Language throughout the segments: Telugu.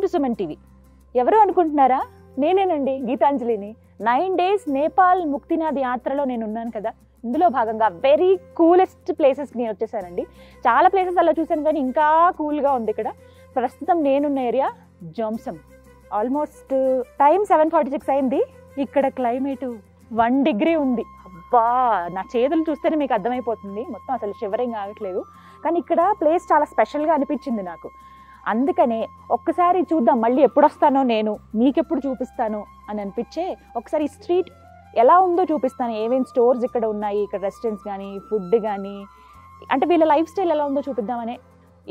To Suman TV. ఎవరు అనుకుంటున్నారా? నేనేనండి, గీతాంజలిని. 9 days నేపాల్ ముక్తినాథ్ యాత్రలో నేను ఉన్నాను కదా. ఇందులో భాగంగా వెరీ కూలెస్ట్ ప్లేసెస్కి నేను వచ్చేసానండి. చాలా ప్లేసెస్ అలా చూశాను కానీ ఇంకా కూల్గా ఉంది ఇక్కడ. ప్రస్తుతం నేనున్న ఏరియా జోమ్సం. ఆల్మోస్ట్ టైం 7:46 అయింది. ఇక్కడ క్లైమేట్ 1 degree ఉంది. అబ్బా, నా చేతులు చూస్తేనే మీకు అర్థమైపోతుంది, మొత్తం అసలు షివరింగ్ ఆగట్లేదు. కానీ ఇక్కడ ప్లేస్ చాలా స్పెషల్గా అనిపించింది నాకు. అందుకనే ఒక్కసారి చూద్దాం, మళ్ళీ ఎప్పుడు వస్తానో నేను మీకెప్పుడు చూపిస్తాను అని అనిపించే ఒకసారి ఈ స్ట్రీట్ ఎలా ఉందో చూపిస్తాను. ఏమేమి స్టోర్స్ ఇక్కడ ఉన్నాయి, ఇక్కడ రెస్టారెంట్స్ కానీ ఫుడ్ కానీ, అంటే వీళ్ళ లైఫ్ స్టైల్ ఎలా ఉందో చూపిద్దామనే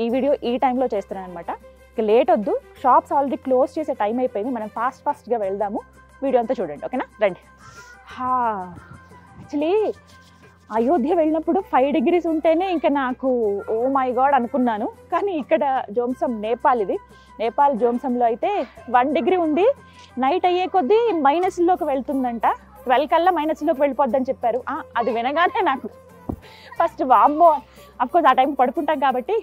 ఈ వీడియో ఈ టైంలో చేస్తున్నాను అనమాట. ఇక లేట్ వద్దు, షాప్స్ ఆల్రెడీ క్లోజ్ చేసే టైం అయిపోయింది. మనం ఫాస్ట్గా వెళ్దాము. వీడియో అంతా చూడండి, ఓకేనా? రండి. యాక్చువల్లీ అయోధ్య వెళ్ళినప్పుడు 5 degrees ఉంటేనే ఇంకా నాకు ఓ మై గాడ్ అనుకున్నాను. కానీ ఇక్కడ జోమ్సం నేపాల్, ఇది నేపాల్ జోమ్సంలో అయితే 1 degree ఉంది. నైట్ అయ్యే కొద్దీ మైనస్లోకి వెళ్తుందంట. 12 కల్లా మైనస్లోకి వెళ్ళిపోద్దని చెప్పారు. అది వినగానే నాకు ఫస్ట్ వామ్మో, అఫ్కోర్స్ ఆ టైం పడుకుంటాం కాబట్టి.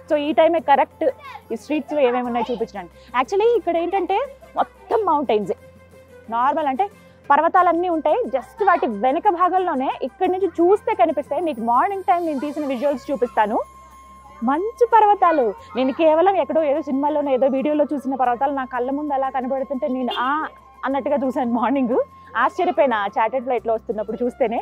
సో ఈ టైమే కరెక్ట్ ఈ స్ట్రీట్స్లో ఏమేమి ఉన్నాయో చూపించడానికి. యాక్చువల్లీ ఇక్కడ ఏంటంటే మొత్తం మౌంటైన్సే, నార్మల్ అంటే పర్వతాలన్నీ ఉంటాయి. జస్ట్ వాటి వెనక భాగంలోనే ఇక్కడి నుంచి చూస్తే కనిపిస్తాయి. మీకు మార్నింగ్ టైం నేను తీసిన విజువల్స్ చూపిస్తాను. మంచు పర్వతాలు. నేను కేవలం ఎక్కడో ఏదో సినిమాలోనో ఏదో వీడియోలో చూసిన పర్వతాలు నా కళ్ళ ముందు అలా కనబడుతుంటే నేను అన్నట్టుగా చూశాను మార్నింగ్. ఆశ్చర్యపోయినా చార్టెడ్ ఫ్లైట్లో వస్తున్నప్పుడు చూస్తేనే.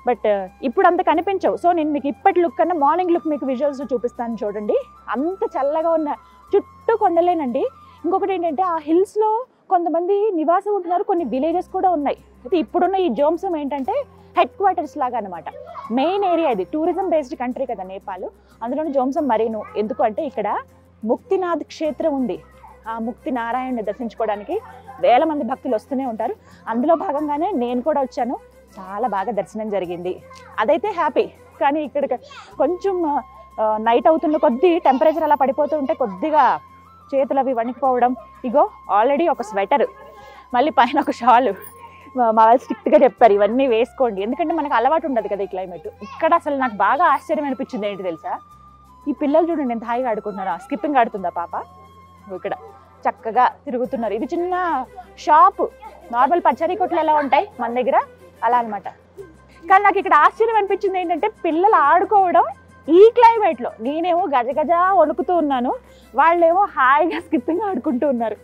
బట్ ఇప్పుడు అంత కనిపించవు. సో నేను మీకు ఇప్పటి లుక్ కన్నా మార్నింగ్ లుక్ మీకు విజువల్స్ చూపిస్తాను చూడండి. అంత చల్లగా ఉన్న చుట్టూ కొండలేనండి. ఇంకొకటి ఏంటంటే ఆ హిల్స్లో కొంతమంది నివాసం ఉంటున్నారు, కొన్ని విలేజెస్ కూడా ఉన్నాయి. అయితే ఇప్పుడున్న ఈ జోమ్సం ఏంటంటే హెడ్ క్వార్టర్స్ లాగా అనమాట. మెయిన్ ఏరియా ఇది. టూరిజం బేస్డ్ కంట్రీ కదా నేపాల్, అందులోని జోమ్సం మరీను. ఎందుకు అంటే ఇక్కడ ముక్తినాథ్ క్షేత్రం ఉంది. ఆ ముక్తి నారాయణని దర్శించుకోవడానికి వేల మంది భక్తులు వస్తూనే ఉంటారు. అందులో భాగంగానే నేను కూడా వచ్చాను. చాలా బాగా దర్శనం జరిగింది, అదైతే హ్యాపీ. కానీ ఇక్కడ కొంచెం నైట్ అవుతున్న కొద్దీ టెంపరేచర్ అలా పడిపోతూ ఉంటే కొద్దిగా చేతులు అవి వణికిపోవడం. ఇగో ఆల్రెడీ ఒక స్వెటర్, మళ్ళీ పైన ఒక షాలు. మా వాళ్ళు స్ట్రిక్ట్గా చెప్పారు ఇవన్నీ వేసుకోండి, ఎందుకంటే మనకు అలవాటు ఉండదు కదా ఈ క్లైమేట్. ఇక్కడ అసలు నాకు బాగా ఆశ్చర్యం అనిపించింది ఏంటి తెలుసా, ఈ పిల్లలు చూడండి ఎంత హాయిగా ఆడుకుంటున్నారా. స్కిప్పింగ్ ఆడుతుందా పాప, ఇక్కడ చక్కగా తిరుగుతున్నారు. ఇది చిన్న షాపు, నార్మల్ పచ్చడి కొట్లు ఎలా ఉంటాయి మన దగ్గర అలా అనమాట. కానీ నాకు ఇక్కడ ఆశ్చర్యం అనిపించింది ఏంటంటే పిల్లలు ఆడుకోవడం ఈ క్లైమేట్లో. నేనేమో గజగజ వణుకుతూ ఉన్నాను, వాళ్ళేమో హాయిగా స్కిప్పింగ్ ఆడుకుంటూ ఉన్నారు.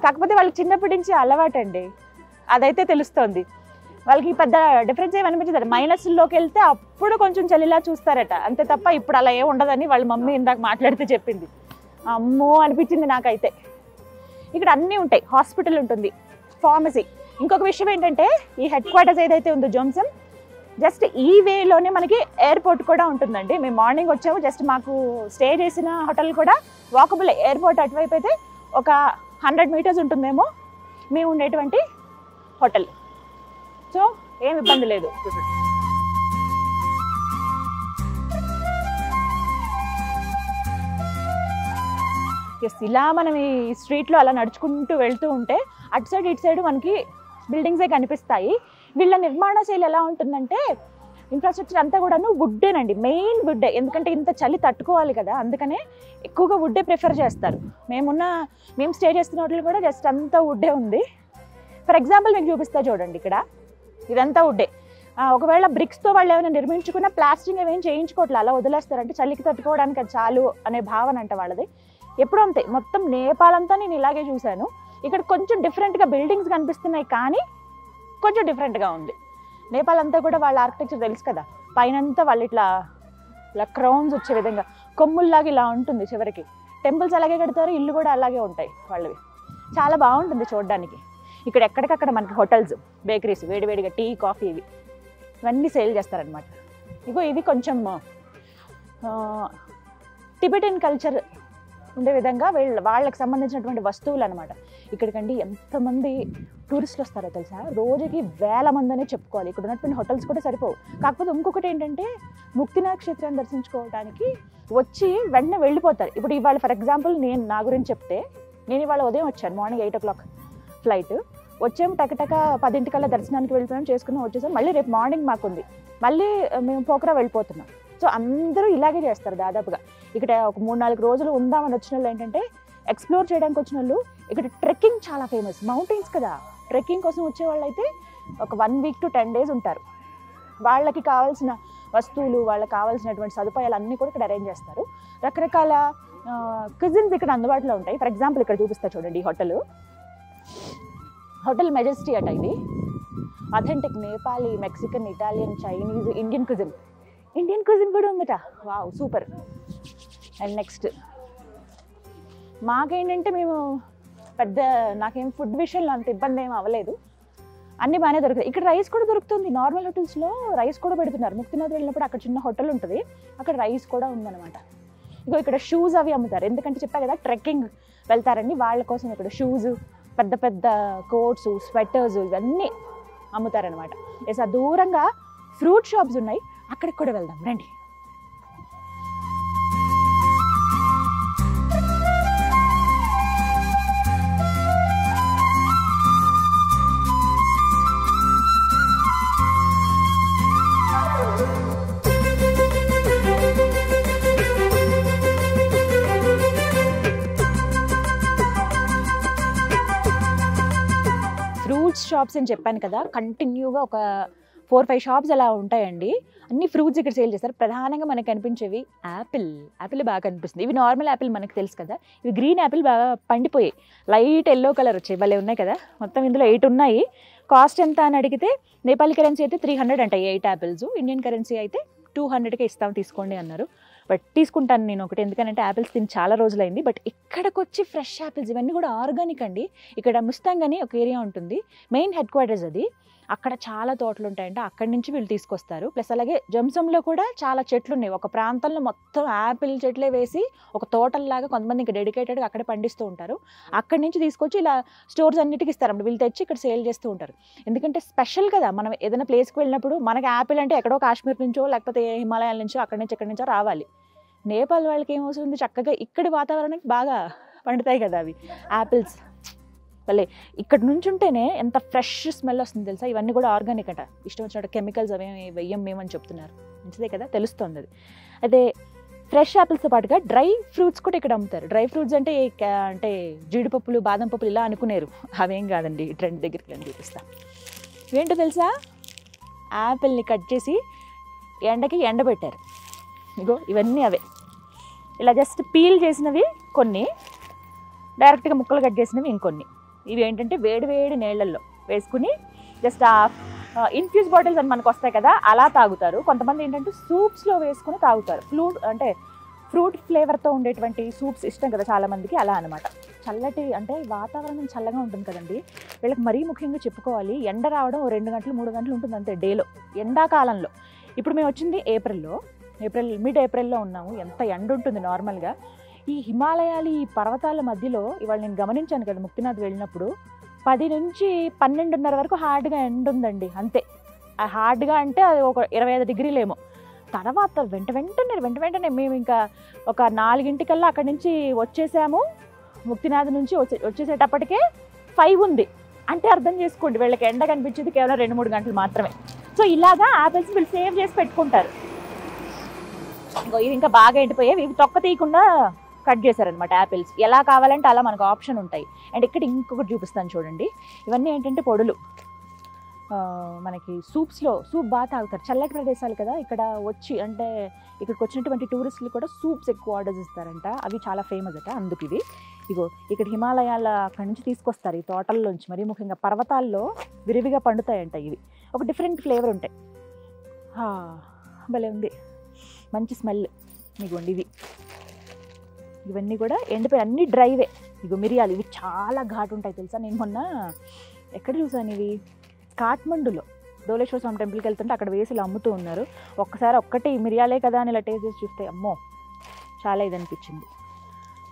కాకపోతే వాళ్ళకి చిన్నప్పటి నుంచి అలవాటండి, అదైతే తెలుస్తోంది. వాళ్ళకి పెద్ద డిఫరెన్స్ ఏమనిపించదు. మైనస్లోకి వెళ్తే అప్పుడు కొంచెం చలిలా చూస్తారట, అంతే తప్ప ఇప్పుడు అలా ఏమి ఉండదని వాళ్ళ మమ్మీ ఇందాక మాట్లాడితే చెప్పింది. అమ్మో అనిపించింది నాకైతే. ఇక్కడ అన్నీ ఉంటాయి, హాస్పిటల్ ఉంటుంది, ఫార్మసీ. ఇంకొక విషయం ఏంటంటే ఈ హెడ్ క్వార్టర్స్ ఏదైతే ఉందో జోమ్సం, జస్ట్ ఈ వేలోనే మనకి ఎయిర్పోర్ట్ కూడా ఉంటుందండి. మేము మార్నింగ్ వచ్చాము, జస్ట్ మాకు స్టే చేసిన హోటల్ కూడా వాకబుల్. ఎయిర్పోర్ట్ అటువైపు అయితే ఒక 100 meters ఉంటుందేమో మేము ఉండేటువంటి హోటల్. సో ఏం ఇబ్బంది లేదు. ఇలా మనం ఈ స్ట్రీట్లో అలా నడుచుకుంటూ వెళ్తూ ఉంటే అటు సైడ్ ఇటు సైడ్ మనకి బిల్డింగ్సే కనిపిస్తాయి. వీళ్ళ నిర్మాణ శైలి ఎలా ఉంటుందంటే ఇన్ఫ్రాస్ట్రక్చర్ అంతా కూడాను వుడ్డేనండి, మెయిన్ వుడ్డే. ఎందుకంటే ఇంత చలి తట్టుకోవాలి కదా, అందుకనే ఎక్కువగా వుడ్డే ప్రిఫర్ చేస్తారు. మేము స్టే చేస్తున్న హోటల్ కూడా జస్ట్ అంతా వుడ్డే ఉంది. ఫర్ ఎగ్జాంపుల్ మీకు చూపిస్తా చూడండి, ఇక్కడ ఇదంతా వుడ్డే. ఒకవేళ బ్రిక్స్తో వాళ్ళు ఏమైనా నిర్మించుకున్న ప్లాస్టింగ్ ఏమేమి చేయించుకోవట్లే, అలా వదిలేస్తారంటే చలికి తట్టుకోవడానికి అది చాలు అనే భావన అంట వాళ్ళది. ఎప్పుడు అంతే, మొత్తం నేపాల్ అంతా నేను ఇలాగే చూశాను. ఇక్కడ కొంచెం డిఫరెంట్గా బిల్డింగ్స్ కనిపిస్తున్నాయి, కానీ కొంచెం డిఫరెంట్గా ఉంది. నేపాల్ అంతా కూడా వాళ్ళ ఆర్కిటెక్చర్ తెలుసు కదా, పైనంతా వాళ్ళు ఇట్లా క్రౌన్స్ వచ్చే విధంగా కొమ్ముల్లాగా ఇలా ఉంటుంది. చివరికి టెంపుల్స్ అలాగే కడతారు, ఇల్లు కూడా అలాగే ఉంటాయి వాళ్ళవి. చాలా బాగుంటుంది చూడడానికి. ఇక్కడ ఎక్కడికక్కడ మనకి హోటల్స్, బేకరీస్, వేడివేడిగా టీ, కాఫీ ఇవన్నీ సేల్ చేస్తారనమాట. ఇగో ఇది కొంచెం టిబెటన్ కల్చర్ ఉండే విధంగా వాళ్ళకి సంబంధించినటువంటి వస్తువులు అనమాట. ఇక్కడికండి ఎంతమంది టూరిస్టులు వస్తారో తెలుసా, రోజుకి వేల మంది అనే చెప్పుకోవాలి. ఇక్కడ ఉన్నటువంటి హోటల్స్ కూడా సరిపోవు. కాకపోతే ఇంకొకటి ఏంటంటే ముక్తినాథ్ క్షేత్రాన్ని దర్శించుకోవడానికి వచ్చి వెంటనే వెళ్ళిపోతారు. ఇప్పుడు ఇవాళ ఫర్ ఎగ్జాంపుల్ నేను నా గురించి చెప్తే, నేను ఇవాళ ఉదయం వచ్చాను, మార్నింగ్ 8 o'clock ఫ్లైట్ వచ్చాము. టకటక 10 దర్శనానికి వెళ్ళిపోయాం, చేసుకున్నాం, వచ్చేసాం. మళ్ళీ రేపు మార్నింగ్ మాకుంది, మళ్ళీ మేము పోఖరా వెళ్ళిపోతున్నాం. సో అందరూ ఇలాగే చేస్తారు దాదాపుగా. ఇక్కడ ఒక 3-4 రోజులు ఉందామని వచ్చిన వాళ్ళు ఏంటంటే ఎక్స్ప్లోర్ చేయడానికి వచ్చిన వాళ్ళు ఇక్కడ ట్రెక్కింగ్ చాలా ఫేమస్, మౌంటైన్స్ కదా, ట్రెక్కింగ్ కోసం వచ్చే వాళ్ళు అయితే ఒక 1 week to 10 days ఉంటారు. వాళ్ళకి కావాల్సిన వస్తువులు, వాళ్ళకి కావాల్సినటువంటి సదుపాయాలు అన్నీ కూడా ఇక్కడ అరేంజ్ చేస్తారు. రకరకాల క్విజిన్స్ ఇక్కడ అందుబాటులో ఉంటాయి. ఫర్ ఎగ్జాంపుల్ ఇక్కడ చూపిస్తా చూడండి, ఈ హోటల్ మెజెస్టీ అట. ఇది authentic Nepali, Mexican, Italian, Chinese, Indian cuisine కూడా ఉందట. Wow, super. అండ్ నెక్స్ట్ మాకేంటంటే మేము నాకేం ఫుడ్ విషయంలో అంత ఇబ్బంది ఏం అవ్వలేదు, అన్నీ బాగానే దొరుకుతాయి. ఇక్కడ రైస్ కూడా దొరుకుతుంది, నార్మల్ హోటల్స్లో రైస్ కూడా పెడుతున్నారు. ముక్తినాథ్ వెళ్ళినప్పుడు అక్కడ చిన్న హోటల్ ఉంటుంది, అక్కడ రైస్ కూడా ఉందన్నమాట. ఇగో ఇక్కడ షూస్ అవి అమ్ముతారు, ఎందుకంటే చెప్పా కదా ట్రెక్కింగ్ వెళ్తారని, వాళ్ళ కోసం ఇక్కడ షూస్, పెద్ద పెద్ద కోట్స్, స్వెటర్స్ ఇవన్నీ అమ్ముతారనమాట. ఎస్, దూరంగా ఫ్రూట్ షాప్స్ ఉన్నాయి, అక్కడికి కూడా వెళ్దాం రండి. ఫ్రూట్స్ షాప్స్ అని చెప్పాను కదా, కంటిన్యూగా ఒక 4-5 షాప్స్ అలా ఉంటాయండి. అన్ని ఫ్రూట్స్ ఇక్కడ సేల్ చేస్తారు. ప్రధానంగా మనకు కనిపించేవి యాపిల్ బాగా కనిపిస్తుంది. ఇవి నార్మల్ యాపిల్ మనకు తెలుసు కదా, ఇవి గ్రీన్ యాపిల్ బాగా పండిపోయాయి, లైట్ ఎల్లో కలర్ వచ్చాయి, భలే ఉన్నాయి కదా. మొత్తం ఇందులో 8 ఉన్నాయి. కాస్ట్ ఎంత అని అడిగితే నేపాలీ కరెన్సీ అయితే 300 అంట 8 యాపిల్స్, ఇండియన్ కరెన్సీ అయితే 200కే ఇస్తాం తీసుకోండి అన్నారు. బట్ తీసుకుంటాను నేను ఒకటి, ఎందుకంటే యాపిల్స్ తిని చాలా రోజులైంది. బట్ ఇక్కడికి వచ్చి ఫ్రెష్ యాపిల్స్ ఇవన్నీ కూడా ఆర్గానిక్ అండి. ఇక్కడ ముస్తాంగ్ అని ఒక ఏరియా ఉంటుంది, మెయిన్ హెడ్ క్వార్టర్స్ అది, అక్కడ చాలా తోటలు ఉంటాయంటే అక్కడి నుంచి వీళ్ళు తీసుకొస్తారు. ప్లస్ అలాగే జంసంలో కూడా చాలా చెట్లు ఉన్నాయి. ఒక ప్రాంతంలో మొత్తం యాపిల్ చెట్లే వేసి ఒక తోటల్లాగా కొంతమంది ఇంకా డెడికేటెడ్గా అక్కడే పండిస్తూ ఉంటారు. అక్కడి నుంచి తీసుకొచ్చి ఇలా స్టోర్స్ అన్నిటికీ ఇస్తారు, వీళ్ళు తెచ్చి ఇక్కడ సేల్ చేస్తూ ఉంటారు. ఎందుకంటే స్పెషల్ కదా, మనం ఏదైనా ప్లేస్కి వెళ్ళినప్పుడు మనకి యాపిల్ అంటే ఎక్కడో కాశ్మీర్ నుంచో లేకపోతే హిమాలయాల నుంచో ఎక్కడి నుంచో రావాలి. నేపాల్ వాళ్ళకి ఏమవుతుంది, చక్కగా ఇక్కడి వాతావరణానికి బాగా పండుతాయి కదా అవి యాపిల్స్. భలే ఇక్కడ నుంచి ఉంటేనే ఎంత ఫ్రెష్ స్మెల్ వస్తుంది తెలుసా. ఇవన్నీ కూడా ఆర్గానిక్ అంట, ఇష్టం వచ్చినట్టు కెమికల్స్ అవేమి వెయ్యం మేమని చెప్తున్నారు. మంచిదే కదా, తెలుస్తుంది అది. అదే ఫ్రెష్ యాపిల్స్తో పాటుగా డ్రై ఫ్రూట్స్ కూడా ఇక్కడ అమ్ముతారు. డ్రై ఫ్రూట్స్ అంటే జీడిపప్పులు, బాదం పప్పులు ఇలా అనుకునేరు, అవేం కాదండి. ట్రెండ్ దగ్గరికి నేను చూపిస్తా. ఏంటో తెలుసా, యాపిల్ని కట్ చేసి ఎండకి ఎండబెట్టారు. ఇగో ఇవన్నీ అవే, ఇలా జస్ట్ పీల్ చేసినవి కొన్ని, డైరెక్ట్గా ముక్కలు కట్ చేసినవి ఇంకొన్ని. ఇవి ఏంటంటే వేడి వేడి నీళ్ళల్లో వేసుకుని జస్ట్ ఇన్ఫ్యూజ్ బాటిల్స్ అని మనకు వస్తాయి కదా, అలా తాగుతారు. కొంతమంది ఏంటంటే సూప్స్లో వేసుకుని తాగుతారు. ఫ్రూట్ ఫ్లేవర్తో ఉండేటువంటి సూప్స్ ఇష్టం కదా చాలామందికి, అలా అనమాట. చల్లటి అంటే వాతావరణం చల్లగా ఉంటుంది కదండి, వీళ్ళకి మరీ ముఖ్యంగా చెప్పుకోవాలి, ఎండ రావడం 2 గంటలు 3 గంటలు ఉంటుంది అంతే డేలో, ఎండాకాలంలో. ఇప్పుడు మేము వచ్చింది మిడ్ ఏప్రిల్లో ఉన్నాము. ఎంత ఎండ ఉంటుంది నార్మల్గా. ఈ హిమాలయాలు, ఈ పర్వతాల మధ్యలో ఇవాళ నేను గమనించాను కదా ముక్తినాథ్ వెళ్ళినప్పుడు, 10 నుంచి 12:30 వరకు హార్డ్గా ఎండ ఉందండి అంతే. ఆ హార్డ్గా అంటే అది ఒక 25 డిగ్రీలేమో. తర్వాత వెంట వెంటనే మేము ఇంకా ఒక 4 అక్కడి నుంచి వచ్చేసాము. ముక్తినాథ్ నుంచి వచ్చేసేటప్పటికే 5 ఉంది అంటే అర్థం చేసుకోండి, వీళ్ళకి ఎండ కనిపించేది కేవలం 2-3 గంటలు మాత్రమే. సో ఇలాగా యాపిల్స్ వీళ్ళు సేవ్ చేసి పెట్టుకుంటారు. ఇవి ఇంకా బాగా ఎండిపోయాయి, ఇవి తొక్క తీయకుండా కట్ చేశారనమాట యాపిల్స్. ఎలా కావాలంటే అలా మనకు ఆప్షన్ ఉంటాయి. అండ్ ఇక్కడ ఇంకొకటి చూపిస్తాను చూడండి, ఇవన్నీ ఏంటంటే పొడులు. మనకి సూప్ బాగా తాగుతారు, చల్లటి ప్రదేశాలు కదా. ఇక్కడికి వచ్చినటువంటి టూరిస్టులు కూడా సూప్స్ ఎక్కువ ఆర్డర్స్ ఇస్తారంట, అవి చాలా ఫేమస్ అట. అందుకు ఇగో ఇక్కడ హిమాలయాల అక్కడి నుంచి తీసుకొస్తారు, ఈ తోటల్లోంచి. మరీ ముఖ్యంగా పర్వతాల్లో విరివిగా పండుతాయంట ఇవి, ఒక డిఫరెంట్ ఫ్లేవర్ ఉంటాయి. భలే ఉంది, మంచి స్మెల్. ఇగోండి ఇవన్నీ కూడా ఎండిపోయి అన్నీ డ్రైవే. ఇగో మిరియాలు, ఇవి చాలా ఘాటు ఉంటాయి తెలుసా. నేను మొన్న ఎక్కడ చూసాను, ఇవి కాఠ్మండూలో ధోలేశ్వర స్వామి టెంపుల్కి వెళ్తుంటే అక్కడ వేసి ఇలా అమ్ముతూ ఉన్నారు. ఒక్కటి మిరియాలే కదా అని ఇలా టేస్ట్ చేసి చూస్తే అమ్మో చాలా ఇది అనిపించింది.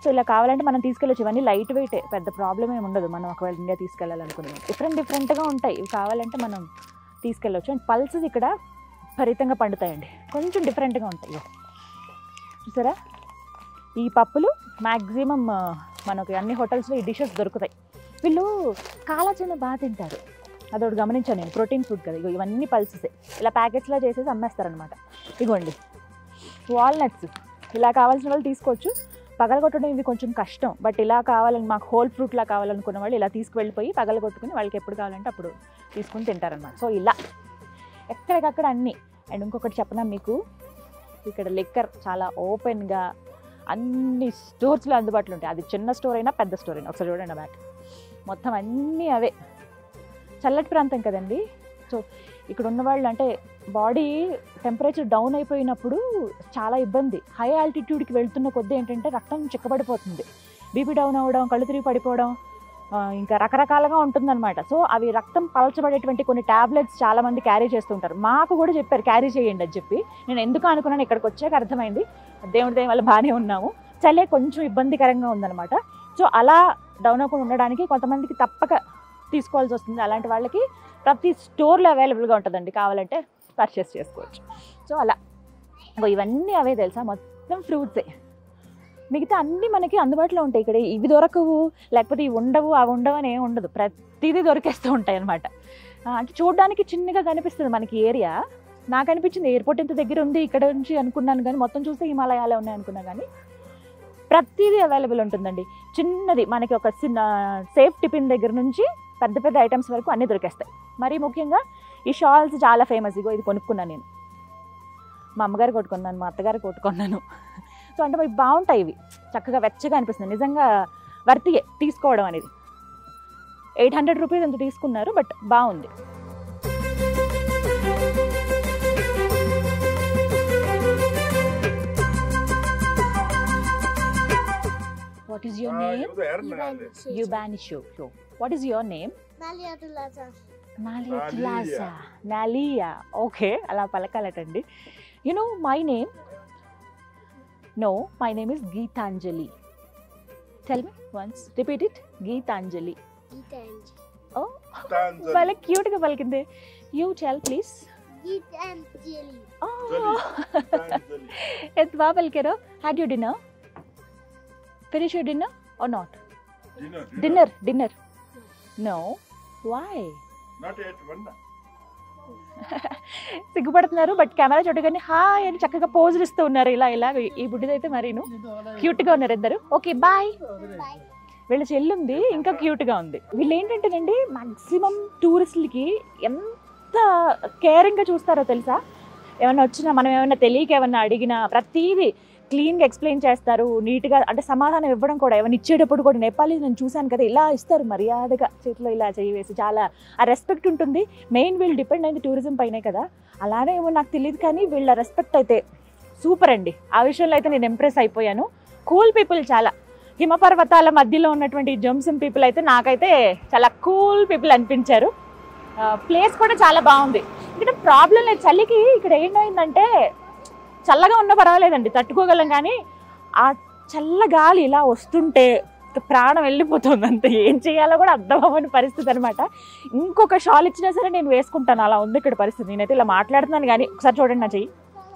సో ఇలా కావాలంటే మనం తీసుకెళ్ళొచ్చు. ఇవన్నీ లైట్ వెయిటే, పెద్ద ప్రాబ్లం ఏమి ఉండదు. మనం ఒకవేళ ఇండియా తీసుకెళ్ళాలనుకున్నాం, డిఫరెంట్గా ఉంటాయి. ఇవి కావాలంటే మనం తీసుకెళ్ళొచ్చు. అండ్ పల్సెస్ ఇక్కడ విపరీతంగా పండుతాయండి, కొంచెం డిఫరెంట్గా ఉంటాయి. చూసారా, ఈ పప్పులు మ్యాక్సిమం మనకి అన్ని హోటల్స్లో ఈ డిషెస్ దొరుకుతాయి. వీళ్ళు కాలాచీన బాగా తింటారు, అదొకటి గమనించాను నేను, ప్రోటీన్ ఫుడ్ కదా. ఇవన్నీ పల్సెసే, ఇలా ప్యాకెట్స్లో చేసేసి అమ్మేస్తారనమాట. ఇగోండి వాల్నట్స్, ఇలా కావాల్సిన వాళ్ళు తీసుకోవచ్చు. పగలగొట్టడం ఇవి కొంచెం కష్టం, బట్ ఇలా కావాలని మాకు హోల్ ఫ్రూట్లా కావాలనుకున్న వాళ్ళు ఇలా తీసుకువెళ్ళిపోయి పగలగొట్టుకుని వాళ్ళకి ఎప్పుడు కావాలంటే అప్పుడు తీసుకుని తింటారనమాట. సో ఇలా ఎక్కడికక్కడ అన్నీ. అండ్ ఇంకొకటి చెప్పనా మీకు, ఇక్కడ లిక్కర్ చాలా ఓపెన్గా అన్ని స్టోర్స్లో అందుబాటులో ఉంటాయి. అది చిన్న స్టోర్ అయినా పెద్ద స్టోర్ అయినా. ఒకసారి చూడండి బ్యాక్, మొత్తం అన్నీ అవే. చల్లటి ప్రాంతం కదండి. సో ఇక్కడ ఉన్నవాళ్ళు అంటే బాడీ టెంపరేచర్ డౌన్ అయిపోయినప్పుడు చాలా ఇబ్బంది. హై ఆల్టిట్యూడ్కి వెళ్తున్న కొద్దీ ఏంటంటే రక్తం చిక్కబడిపోతుంది, బీపీ డౌన్ అవ్వడం, కళ్ళు తిరిగి పడిపోవడం, ఇంకా రకరకాలుగా ఉంటుందన్నమాట. సో అవి రక్తం పలచబడేటువంటి కొన్ని ట్యాబ్లెట్స్ చాలామంది క్యారీ చేస్తుంటారు. మాకు కూడా చెప్పారు క్యారీ చేయండి అని చెప్పి. నేను ఎందుకు అనుకున్నాను, ఇక్కడికి వచ్చాక అర్థమైంది దేవుడి దయ వల్ల బాగానే ఉన్నాము. చలే కొంచెం ఇబ్బందికరంగా ఉందన్నమాట. సో అలా డౌన్ అవ్వకుండా ఉండడానికి కొంతమందికి తప్పక తీసుకోవాల్సి వస్తుంది. అలాంటి వాళ్ళకి ప్రతి స్టోర్లో అవైలబుల్గా ఉంటుందండి, కావాలంటే పర్చేస్ చేసుకోవచ్చు. సో అలా ఇవన్నీ అవే తెలుసా, మొత్తం ఫ్రూట్సే. మిగతా అన్నీ మనకి అందుబాటులో ఉంటాయి ఇక్కడ. ఇవి దొరకవు, లేకపోతే ఇవి ఉండవు, అవి ఉండవు అని ఏమి ఉండదు, ప్రతిదీ దొరికేస్తూ ఉంటాయి అన్నమాట. అంటే చూడడానికి చిన్నగా కనిపిస్తుంది మనకి ఏరియా. నాకు అనిపించింది ఎయిర్పోర్ట్ ఇంత దగ్గర ఉంది ఇక్కడ నుంచి అనుకున్నాను, కానీ మొత్తం చూస్తే హిమాలయాలే ఉన్నాయి అనుకున్నా. కానీ ప్రతిదీ అవైలబుల్ ఉంటుందండి. చిన్నది మనకి ఒక చిన్న సేఫ్ టిఫిన్ దగ్గర నుంచి పెద్ద పెద్ద ఐటమ్స్ వరకు అన్నీ దొరికేస్తాయి. మరీ ముఖ్యంగా ఈ షాల్స్ చాలా ఫేమస్. ఇగో ఇది కొనుక్కున్నాను నేను, మా అమ్మగారు కొట్టుకున్నాను, మా అత్తగారు కొట్టుకున్నాను. సో అంటే ఇవి బాగుంటాయి, ఇవి చక్కగా వెచ్చగా అనిపిస్తుంది. నిజంగా వర్తియే తీసుకోవడం అనేది. 800 రూపీస్ ఎంత తీసుకున్నారు, బట్ బాగుంది. What is your name? Yubanishu. What is your name? Nalia. Nalia. Okay, ala palakalatandi. You know my name? No, my name is Geetanjali. Tell me once. Repeat it. Geetanjali. Oh, very cute ga palkinde. You tell please. Geetanjali. Oh. Et ba palkero. Had you dinner? Finish your dinner or not? Dinner. No. Why? Not yet, one. సిగ్గుపడుతున్నారు, బట్ కెమెరా చూడగానే హాయ్ అని చక్కగా పోజులు ఇస్తూ ఉన్నారు. ఇలా ఇలా ఈ బుడ్డిదైతే మరీను క్యూట్గా ఉన్నారు ఇద్దరు. Okay bye. వీళ్ళ చెల్లుంది ఇంకా క్యూట్గా ఉంది. వీళ్ళు ఏంటంటేనండి మ్యాక్సిమం టూరిస్టులకి ఎంత కేరింగ్గా చూస్తారో తెలుసా. ఏమన్నా వచ్చినా, మనం ఏమన్నా తెలియక ఏమన్నా అడిగినా ప్రతీదీ క్లీన్గా ఎక్స్ప్లెయిన్ చేస్తారు, నీట్గా. అంటే సమాధానం ఇవ్వడం కూడా, ఏమైనా ఇచ్చేటప్పుడు కూడా నేపాలీ నేను చూశాను కదా, ఇలా ఇస్తారు మర్యాదగా, చేతిలో ఇలా చేయి వేసి. చాలా ఆ రెస్పెక్ట్ ఉంటుంది. మెయిన్ వీళ్ళు డిపెండ్ అయింది టూరిజం పైనే కదా, అలానే ఏమో నాకు తెలియదు, కానీ వీళ్ళ రెస్పెక్ట్ అయితే సూపర్ అండి. ఆ విషయంలో అయితే నేను ఇంప్రెస్ అయిపోయాను. కూల్ పీపుల్ చాలా. హిమపర్వతాల మధ్యలో ఉన్నటువంటి జంసం పీపుల్ అయితే నాకైతే చాలా కూల్ పీపుల్ అనిపించారు. ప్లేస్ కూడా చాలా బాగుంది. ఇక్కడ ప్రాబ్లం లేదు చలికి. ఇక్కడ ఏంటైందంటే చల్లగా ఉన్నా పర్వాలేదండి, తట్టుకోగలం, కానీ ఆ చల్ల గాలి ఇలా వస్తుంటే ప్రాణం వెళ్ళిపోతుంది అంతే. ఏం చేయాలో కూడా అర్థం అవ్వని పరిస్థితి అనమాట. ఇంకొక షాల్ ఇచ్చినా సరే నేను వేసుకుంటాను, అలా ఉంది ఇక్కడ పరిస్థితి. నేనైతే ఇలా మాట్లాడుతున్నాను కానీ ఒకసారి చూడండి నా చెయ్యి,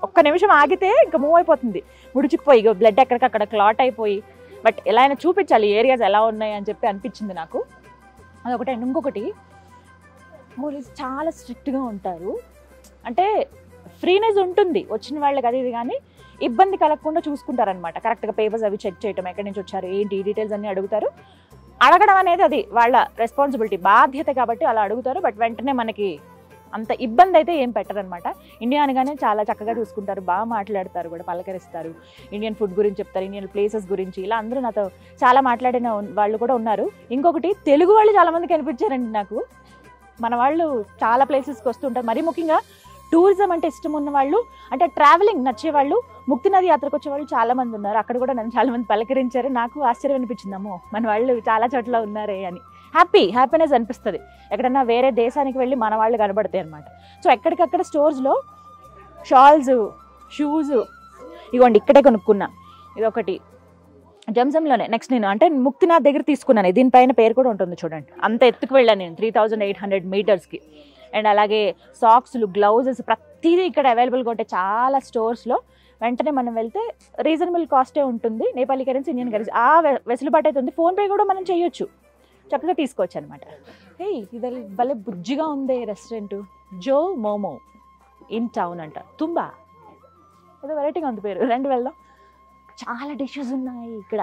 ఒక్క నిమిషం ఆగితే ఇంకా మూవ్ అయిపోతుంది, ముడిచిపోయి బ్లడ్ ఎక్కడికక్కడ క్లాట్ అయిపోయి. బట్ ఎలా అయినా చూపించాలి ఏరియాస్ ఎలా ఉన్నాయి అని చెప్పి అనిపించింది నాకు. అదొకటి. అండ్ ఇంకొకటి, పోలీస్ చాలా స్ట్రిక్ట్గా ఉంటారు. అంటే ఫ్రీనెస్ ఉంటుంది వచ్చిన వాళ్ళకి, అది ఇది, కానీ ఇబ్బంది కలగకుండా చూసుకుంటారనమాట. కరెక్ట్గా పేపర్స్ అవి చెక్ చేయటం, ఎక్కడి నుంచి వచ్చారు ఏంటి డీటెయిల్స్ అన్నీ అడుగుతారు. అడగడం అనేది అది వాళ్ళ రెస్పాన్సిబిలిటీ, బాధ్యత కాబట్టి అలా అడుగుతారు. బట్ వెంటనే మనకి అంత ఇబ్బంది అయితే ఏం పెట్టరనమాట. ఇండియా అనగానే చాలా చక్కగా చూసుకుంటారు, బాగా మాట్లాడతారు కూడా, పలకరిస్తారు. ఇండియన్ ఫుడ్ గురించి చెప్తారు, ఇండియన్ ప్లేసెస్ గురించి. ఇలా అందరూ నాతో చాలా మాట్లాడిన వాళ్ళు కూడా ఉన్నారు. ఇంకొకటి, తెలుగు వాళ్ళు చాలామంది కనిపించారండి నాకు. మన వాళ్ళు చాలా ప్లేసెస్కి వస్తుంటారు. మరీ ముఖ్యంగా టూరిజం అంటే ఇష్టం ఉన్న వాళ్ళు, అంటే ట్రావెలింగ్ నచ్చేవాళ్ళు, ముక్తి నది యాత్రకు వచ్చే వాళ్ళు చాలామంది ఉన్నారు. అక్కడ కూడా నన్ను చాలామంది పలకరించారు. నాకు ఆశ్చర్యం అనిపించిందమ్మో మన వాళ్ళు చాలా చోట్ల ఉన్నారే అని. హ్యాపీనెస్ అనిపిస్తుంది. ఎక్కడన్నా వేరే దేశానికి వెళ్ళి మన వాళ్ళు కనబడతాయి అనమాట. సో ఎక్కడికక్కడ స్టోర్స్లో షాల్స్, షూస్, ఇవ్వండి ఇక్కడే కొనుక్కున్నా. ఇదొకటి జంసంలోనే. నెక్స్ట్ నేను అంటే ముక్తినాథ్ దగ్గర తీసుకున్నాను. దీనిపైన పేరు కూడా ఉంటుంది చూడండి. అంత ఎత్తుకు వెళ్ళాను నేను, 3800 మీటర్స్కి. అండ్ అలాగే సాక్స్లు, గ్లౌజెస్ ప్రతిదీ ఇక్కడ అవైలబుల్గా ఉంటాయి చాలా స్టోర్స్లో. వెంటనే మనం వెళ్తే రీజనబుల్ కాస్టే ఉంటుంది. నేపాలీ కరెన్సీ, ఇండియన్ కరెన్సీ ఆ వెసులుబాటు అయితే ఉంది. ఫోన్పే కూడా మనం చేయొచ్చు, చక్కగా తీసుకోవచ్చు అనమాట. ఇది భలే బుజ్జిగా ఉంది restaurant. Joe momo in town అంట, తుంబా, ఏదో వెరైటీగా ఉంది పేరు. రండి వెళ్దాం. చాలా డిషెస్ ఉన్నాయి ఇక్కడ.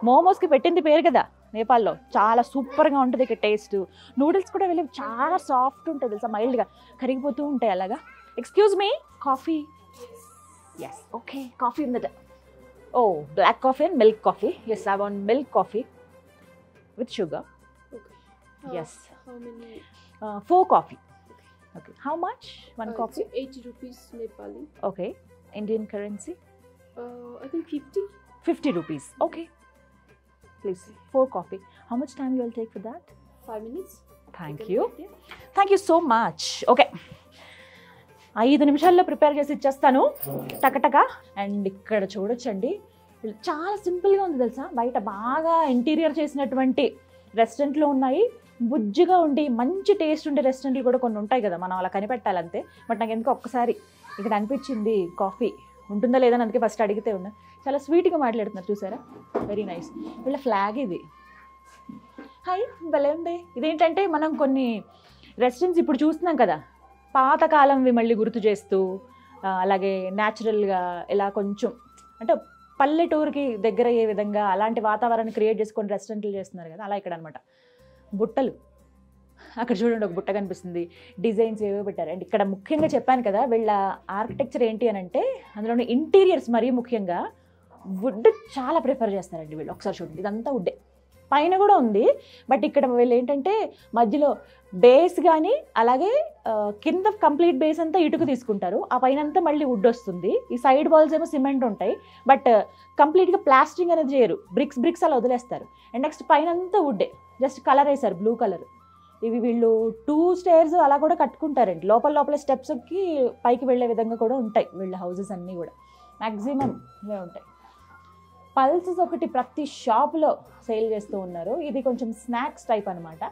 మోమోస్కి పెట్టింది పేరు కదా నేపాల్లో, చాలా సూపర్గా ఉంటుంది ఇక్కడ టేస్ట్. నూడిల్స్ కూడా వెళ్ళి చాలా సాఫ్ట్ ఉంటుంది తెలుసా, మైల్డ్గా కరిగిపోతూ ఉంటాయి అలాగా. Excuse me, coffee? Yes, okay, coffee ఉందట. Oh, black coffee and milk coffee. Yes, I want milk coffee with sugar. Yes. How many? 4 coffee. Okay. How much? One coffee? It's 80 rupees Nepali. Okay. Indian currency? I think 50. 50 rupees. Okay. Please, 4 coffee. How much time you will take for that? 5 minutes. Thank can you. wait there. Thank you so much. Okay. 5 నిమిషాల్లో ప్రిపేర్ చేసి ఇచ్చేస్తాను టకటక. అండ్ ఇక్కడ చూడొచ్చండి, చాలా సింపుల్గా ఉంది తెలుసా. బయట బాగా ఇంటీరియర్ చేసినటువంటి రెస్టారెంట్లో ఉన్నాయి, బుజ్జిగా ఉండి మంచి టేస్ట్ ఉండే రెస్టారెంట్లు కూడా కొన్ని ఉంటాయి కదా, మనం అలా కనిపెట్టాలంతే. బట్ నాకు ఎందుకు ఒక్కసారి ఇక్కడ అనిపించింది కాఫీ ఉంటుందా లేదా అని, అందుకే ఫస్ట్ అడిగితే ఉన్నా. చాలా స్వీట్గా మాట్లాడుతున్నారు చూసారా, వెరీ నైస్. వీళ్ళ ఫ్లాగ్ ఇది. హాయ్, భలే ఉంది. ఇదేంటంటే మనం కొన్ని రెస్టారెంట్స్ ఇప్పుడు చూస్తున్నాం కదా, పాతకాలంవి మళ్ళీ గుర్తు చేస్తూ, అలాగే న్యాచురల్గా ఇలా కొంచెం అంటే పల్లెటూరుకి దగ్గర అయ్యే విధంగా అలాంటి వాతావరణాన్ని క్రియేట్ చేసుకొని రెస్టారెంట్లు చేస్తున్నారు కదా, అలా ఇక్కడ అనమాట. బుట్టలు అక్కడ చూడండి, ఒక బుట్ట కనిపిస్తుంది, డిజైన్స్ ఏవో పెట్టారు. అండ్ ఇక్కడ ముఖ్యంగా చెప్పాను కదా, వీళ్ళ ఆర్కిటెక్చర్ ఏంటి అని అంటే, అందులోని ఇంటీరియర్స్ మరీ ముఖ్యంగా వుడ్ చాలా ప్రిఫర్ చేస్తారండి వీళ్ళు. ఒకసారి చూడండి, ఇదంతా వుడ్డే, పైన కూడా ఉంది. బట్ ఇక్కడ వీళ్ళు ఏంటంటే మధ్యలో బేస్ కానీ అలాగే కింద కంప్లీట్ బేస్ అంతా ఇటుకు తీసుకుంటారు, ఆ పైన అంతా మళ్ళీ వుడ్ వస్తుంది. ఈ సైడ్ వాల్స్ ఏమో సిమెంట్ ఉంటాయి, బట్ కంప్లీట్గా ప్లాస్టింగ్ అనేది చేయరు, బ్రిక్స్ అలా వదిలేస్తారు. అండ్ నెక్స్ట్ పైన అంతా వుడ్డే, జస్ట్ కలర్ వేశారు, బ్లూ కలర్. ఇవి వీళ్ళు 2 స్టేర్స్ అలా కూడా కట్టుకుంటారండి, లోపల స్టెప్స్కి పైకి వెళ్ళే విధంగా కూడా ఉంటాయి వీళ్ళ హౌసెస్ అన్నీ కూడా, మ్యాక్సిమం ఇవే ఉంటాయి. పల్సెస్ ఒకటి ప్రతి షాప్లో సేల్ చేస్తూ ఉన్నారు. ఇది కొంచెం స్నాక్స్ టైప్ అనమాట.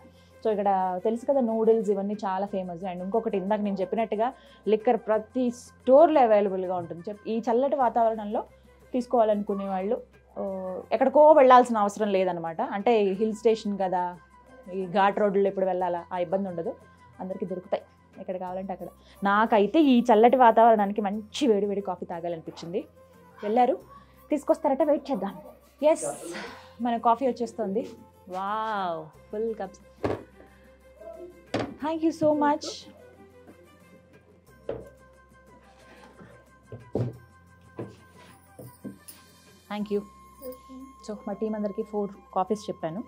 సో ఇక్కడ తెలుసు కదా, నూడిల్స్ ఇవన్నీ చాలా ఫేమస్. అండ్ ఇంకొకటి ఇందాక నేను చెప్పినట్టుగా లిక్కర్ ప్రతి స్టోర్లో అవైలబుల్గా ఉంటుంది. ఈ చల్లటి వాతావరణంలో తీసుకోవాలనుకునే వాళ్ళు ఎక్కడికో వెళ్ళాల్సిన అవసరం లేదనమాట. అంటే హిల్ స్టేషన్ కదా, ఈ ఘాట్ రోడ్లో ఇప్పుడు వెళ్ళాలా, ఆ ఇబ్బంది ఉండదు, అందరికీ దొరుకుతాయి ఎక్కడ కావాలంటే అక్కడ. నాకైతే ఈ చల్లటి వాతావరణానికి మంచి వేడి కాఫీ తాగాలనిపించింది. వెళ్ళారు, తీసుకొస్తారట, వెయిట్ చేద్దాం. ఎస్, మన కాఫీ వచ్చేస్తుంది. Wow, full cups. Thank you so much. Thank you. So మా టీం అందరికీ 4 కాఫీస్ చెప్పాను.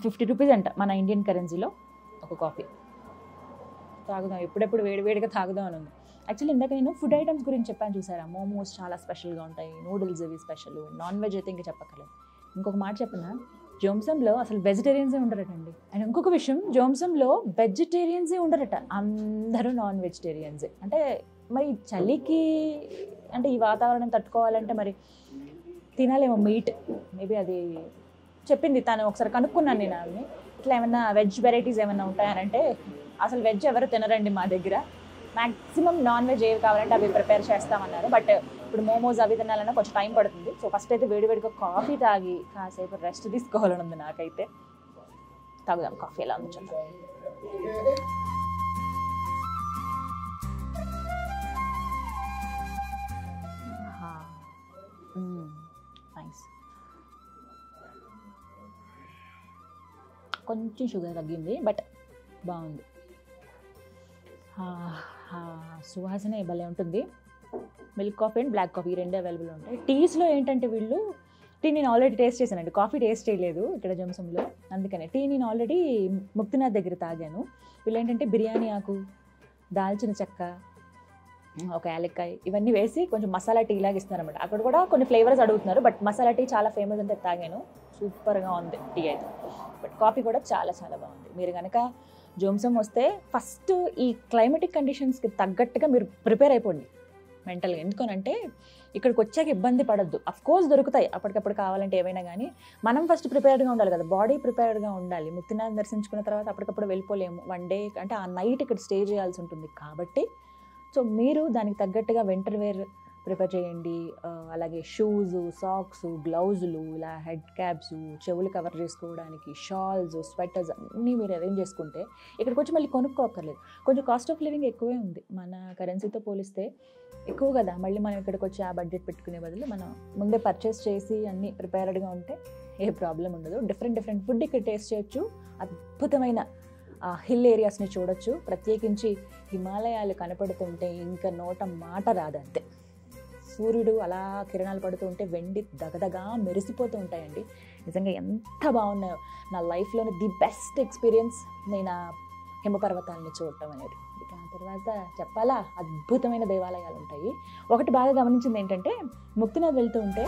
50 రూపీస్ అంట మన ఇండియన్ కరెన్సీలో ఒక కాఫీ. తాగుదాం, ఎప్పుడెప్పుడు వేడివేడిగా తాగుదాం అని ఉంది. యాక్చువల్లీ ఇందాక నేను ఫుడ్ ఐటమ్స్ గురించి చెప్పాను చూసారా, మోమోస్ చాలా స్పెషల్గా ఉంటాయి, నూడిల్స్ ఇవి స్పెషల్, నాన్ వెజ్ అయితే ఇంకా చెప్పక్కర్లేదు. ఇంకొక మాట చెప్పిన, జోమ్సంలో అసలు వెజిటేరియన్సే ఉండరటండి. అండ్ ఇంకొక విషయం, జోమ్సంలో వెజిటేరియన్సే ఉండరట, అందరూ నాన్ వెజిటేరియన్సే. అంటే మరి చలికి అంటే ఈ వాతావరణం తట్టుకోవాలంటే మరి తినాలేమో మీట్, మేబీ అది చెప్పింది తను. ఒకసారి కనుక్కున్నాను నేను ఆమెని, ఇట్లా ఏమన్నా వెజ్ వెరైటీస్ ఏమైనా ఉంటాయనంటే, అసలు వెజ్ ఎవరు తినరండి మా దగ్గర, మ్యాక్సిమం నాన్ వెజ్ ఏవి కావాలంటే అవి ప్రిపేర్ చేస్తామన్నారు. బట్ ఇప్పుడు మోమోస్ అవి తినాలన్నా కొంచెం టైం పడుతుంది. సో ఫస్ట్ అయితే వేడివేడిగా కాఫీ తాగి కాసేపు రెస్ట్ తీసుకోవాలని ఉంది నాకైతే. తాగుదాం కాఫీ, ఎలా ఉంది చూద్దాం. నైస్, కొంచెం షుగర్ తగ్గింది, బట్ బాగుంది. సువాసన భలే ఉంటుంది. Milk coffee and black coffee 2 available ఉంటాయి. టీస్లో ఏంటంటే వీళ్ళు, టీ నేను ఆల్రెడీ టేస్ట్ చేశానండి, కాఫీ టేస్ట్ చేయలేదు ఇక్కడ జంసంలో, అందుకనే. టీ నేను ఆల్రెడీ ముక్తినాథ్ దగ్గర తాగాను. వీళ్ళు ఏంటంటే బిర్యానీ ఆకు, దాల్చిన చెక్క, ఒక యాలక్కాయ ఇవన్నీ వేసి కొంచెం మసాలా టీ లాగా ఇస్తారన్నమాట. అక్కడ కూడా కొన్ని ఫ్లేవర్స్ అడుగుతున్నారు, బట్ మసాలా టీ చాలా ఫేమస్ అంటే తాగాను, సూపర్గా ఉంది టీ అయితే. బట్ కాఫీ కూడా చాలా చాలా బాగుంది. మీరు కనుక జోమ్సం వస్తే ఫస్ట్ ఈ క్లైమేటిక్ కండిషన్స్కి తగ్గట్టుగా మీరు ప్రిపేర్ అయిపోండి మెంటల్గా. ఎందుకనంటే ఇక్కడికి వచ్చాక ఇబ్బంది పడద్దు. అఫ్కోర్స్ దొరుకుతాయి అప్పటికప్పుడు కావాలంటే ఏవైనా, కానీ మనం ఫస్ట్ ప్రిపేర్డ్గా ఉండాలి కదా, బాడీ ప్రిపేర్డ్గా ఉండాలి. ముక్తినాథ్ దర్శించుకున్న తర్వాత అప్పటికప్పుడు వెళ్ళిపోలేము, 1 డే అంటే ఆ నైట్ ఇక్కడ స్టే చేయాల్సి ఉంటుంది కాబట్టి. సో మీరు దానికి తగ్గట్టుగా వింటర్ వేర్ ప్రిపేర్ చేయండి. అలాగే షూస్, సాక్స్, గ్లౌజులు, ఇలా హెడ్ క్యాప్స్, చెవులు కవర్ చేసుకోవడానికి షాల్స్, స్వెటర్స్ అన్నీ మీరు అరేంజ్ చేసుకుంటే ఇక్కడికి వచ్చి మళ్ళీ కొనుక్కోక్కర్లేదు. కొంచెం కాస్ట్ ఆఫ్ లివింగ్ ఎక్కువే ఉంది, మన కరెన్సీతో పోలిస్తే ఎక్కువ కదా. మళ్ళీ మనం ఇక్కడికి వచ్చి ఆ బడ్జెట్ పెట్టుకునే బదులు మనం ముందే పర్చేస్ చేసి అన్నీ ప్రిపేర్డ్గా ఉంటే ఏ ప్రాబ్లం ఉండదు. డిఫరెంట్ ఫుడ్ ఇక్కడ టేస్ట్ చేయొచ్చు. అద్భుతమైన హిల్ ఏరియాస్ని చూడొచ్చు. ప్రత్యేకించి హిమాలయాలు కనపడుతుంటే ఇంకా నోట మాట రాదంతే. సూర్యుడు అలా కిరణాలు పడుతూ ఉంటే వెండి దగదగా మెరిసిపోతూ ఉంటాయండి. నిజంగా ఎంత బాగున్నాయో. నా లైఫ్లోని ది బెస్ట్ ఎక్స్పీరియన్స్ నేను ఆ హిమపర్వతాలని చూడటం అనేది. ఇక ఆ తర్వాత చెప్పాలా, అద్భుతమైన దేవాలయాలు ఉంటాయి. ఒకటి బాగా గమనించింది ఏంటంటే, ముక్తినాథ్ వెళ్తూ ఉంటే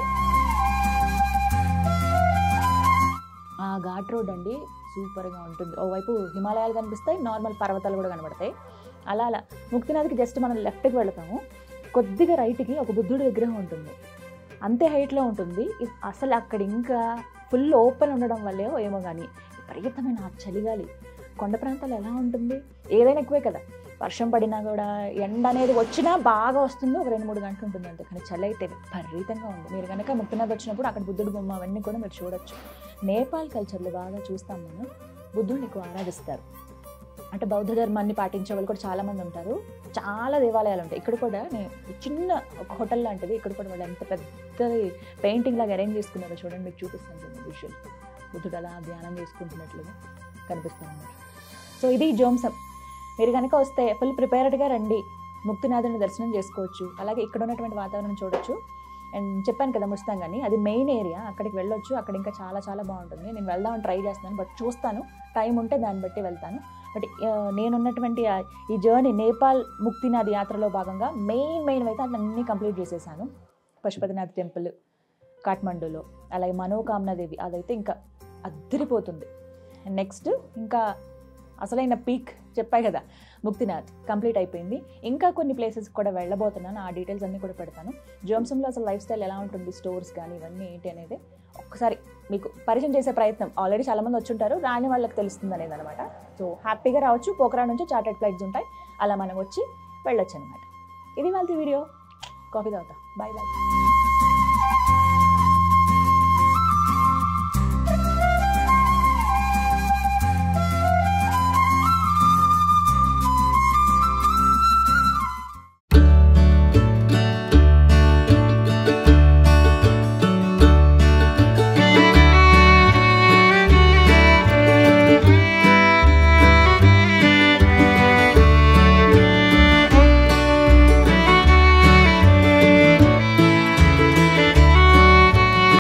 ఆ ఘాట్ రోడ్ అండి సూపర్గా ఉంటుంది. ఓవైపు హిమాలయాలు కనిపిస్తాయి, నార్మల్ పర్వతాలు కూడా కనబడతాయి. అలా ముక్తినాథ్కి జస్ట్ మనం లెఫ్ట్కి వెళతాము, కొద్దిగా రైట్కి ఒక బుద్ధుడి విగ్రహం ఉంటుంది. అంతే హైట్లో ఉంటుంది. అసలు అక్కడ ఇంకా ఫుల్ ఓపెన్ ఉండడం వల్లే ఏమో కానీ విపరీతమైన ఆ చలిగాలి. కొండ ప్రాంతాలు ఎలా ఉంటుంది, ఏదైనా ఎక్కువే కదా. వర్షం పడినా కూడా ఎండ అనేది వచ్చినా బాగా వస్తుంది, ఒక 2-3 గంటలు ఉంటుంది అంతే. కానీ చలి అయితే విపరీతంగా ఉంది. మీరు కనుక ముక్తినాథ్ వచ్చినప్పుడు అక్కడ బుద్ధుడి బొమ్మ అవన్నీ కూడా మీరు చూడొచ్చు. నేపాల్ కల్చర్లో బాగా చూస్తాం మనం, బుద్ధుడిని ఎక్కువ ఆరాధిస్తారు. అంటే బౌద్ధ ధర్మాన్ని పాటించే వాళ్ళు కూడా చాలామంది ఉంటారు. చాలా దేవాలయాలు ఉంటాయి. ఇక్కడ కూడా నేను చిన్న ఒక హోటల్ లాంటిది, ఇక్కడ కూడా వాళ్ళు ఎంత పెద్దది పెయింటింగ్ లాగా అరేంజ్ చేసుకున్నారో చూడండి, మీకు చూపిస్తాను విజువల్. బుద్ధుడు అలా ధ్యానం చేసుకుంటున్నట్లుగా కనిపిస్తాను. సో ఇది జోమ్సం. మీరు కనుక వస్తే ఫుల్ ప్రిపేర్డ్గా రండి, ముక్తినాథుని దర్శనం చేసుకోవచ్చు. అలాగే ఇక్కడ ఉన్నటువంటి వాతావరణం చూడొచ్చు. అండ్ చెప్పాను కదా ముస్తాంగాని, అది మెయిన్ ఏరియా, అక్కడికి వెళ్ళొచ్చు. అక్కడ ఇంకా చాలా చాలా బాగుంటుంది. నేను వెళ్దామని ట్రై చేస్తున్నాను, బట్ చూస్తాను, టైం ఉంటే దాన్ని బట్టి వెళ్తాను. బట్ నేనున్నటువంటి ఈ జర్నీ నేపాల్ ముక్తినాథ్ యాత్రలో భాగంగా మెయిన్ అయితే అన్నీ కంప్లీట్ చేసేసాను. పశుపతినాథ్ టెంపుల్ కాఠ్మండూలో, అలాగే మనోకామనాదేవి, అదైతే ఇంకా అద్దరిపోతుంది. నెక్స్ట్ ఇంకా అసలైన పీక్ చెప్పాయి కదా ముక్తినాథ్ కంప్లీట్ అయిపోయింది. ఇంకా కొన్ని ప్లేసెస్ కూడా వెళ్ళబోతున్నాను, ఆ డీటెయిల్స్ అన్నీ కూడా పెడతాను. జోమ్సంలో అసలు లైఫ్ స్టైల్ ఎలా ఉంటుంది, స్టోర్స్ కానీ ఇవన్నీ ఏంటి అనేది ఒక్కసారి మీకు పరిచయం చేసే ప్రయత్నం. ఆల్రెడీ చాలామంది వచ్చి ఉంటారు, రాని వాళ్ళకి తెలుస్తుంది అనేది అనమాట. సో హ్యాపీగా రావచ్చు. పోఖరాన్ నుంచి చార్టెడ్ ఫ్లైట్స్ ఉంటాయి, అలా మనం వచ్చి వెళ్ళొచ్చు అనమాట. ఇది వాళ్ళ వీడియో. కాఫీ తాగుతా. బాయ్.